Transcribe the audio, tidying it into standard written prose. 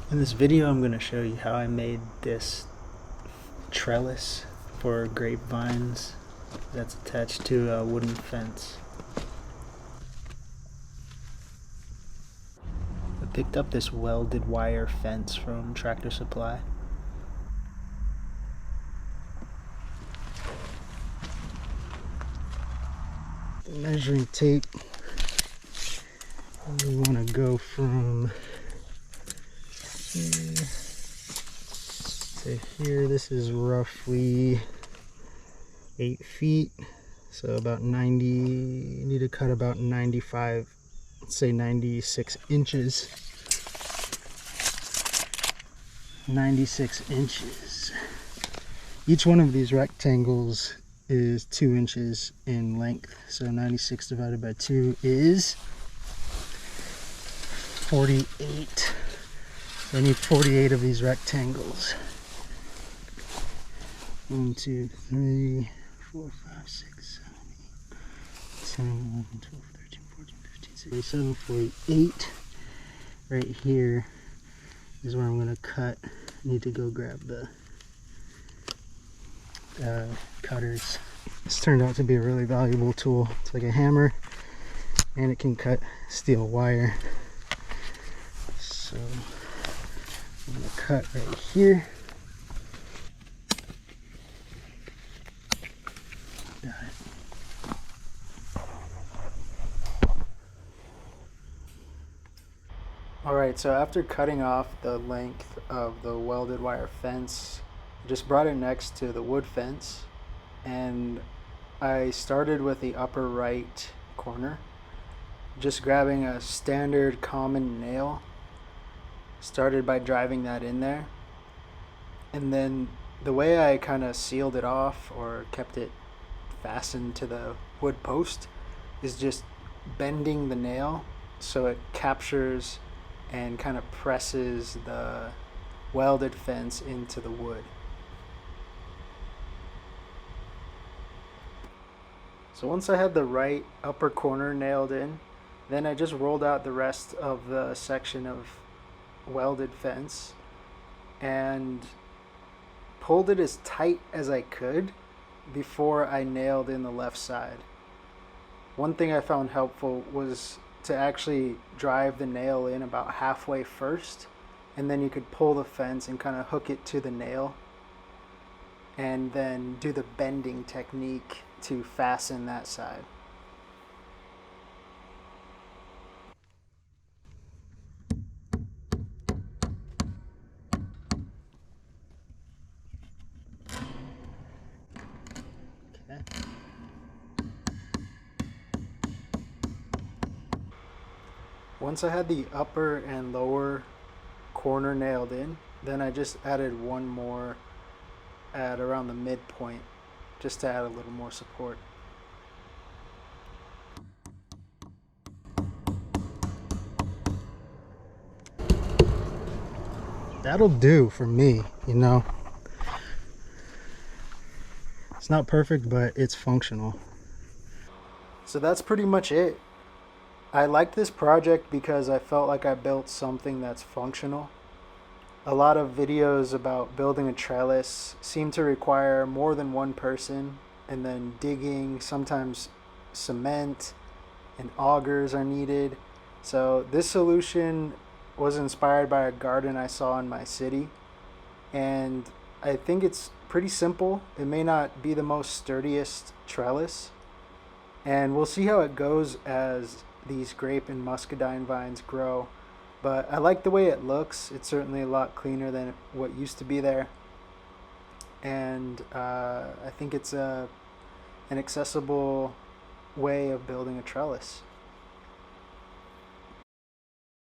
In this video, I'm going to show you how I made this trellis for grapevines that's attached to a wooden fence. I picked up this welded wire fence from Tractor Supply. Measuring tape, we want to go from here to here. This is roughly 8 feet, so about 90, you need to cut about 95, let's say 96 inches. 96 inches. Each one of these rectangles is 2 inches in length, so 96 divided by 2 is 48. So I need 48 of these rectangles. 1, 2, 3, 4, 5, 6, 7, 8, 10, 11, 12, 13, 14, 15, 16, 17, 48. Right here is where I'm going to cut. I need to go grab the cutters. This turned out to be a really valuable tool. It's like a hammer and it can cut steel wire. So I'm going to cut right here. Got it. Alright, so after cutting off the length of the welded wire fence, I just brought it next to the wood fence, and I started with the upper right corner, just grabbing a standard common nail. Started by driving that in there, and then the way I kind of sealed it off or kept it fastened to the wood post is just bending the nail so it captures and kind of presses the welded fence into the wood. So once I had the right upper corner nailed in, then I just rolled out the rest of the section of welded fence and pulled it as tight as I could before I nailed in the left side. One thing I found helpful was to actually drive the nail in about halfway first, and then you could pull the fence and kind of hook it to the nail and then do the bending technique to fasten that side. Okay. Once I had the upper and lower corner nailed in, then I just added one more at around the midpoint just to add a little more support. That'll do for me, you know. It's not perfect, but it's functional. So that's pretty much it. I liked this project because I felt like I built something that's functional. A lot of videos about building a trellis seem to require more than one person, and then digging, sometimes cement and augers are needed. So this solution was inspired by a garden I saw in my city, and I think it's pretty simple. It may not be the most sturdiest trellis, and we'll see how it goes as these grape and muscadine vines grow. But I like the way it looks. It's certainly a lot cleaner than what used to be there, and I think it's an accessible way of building a trellis.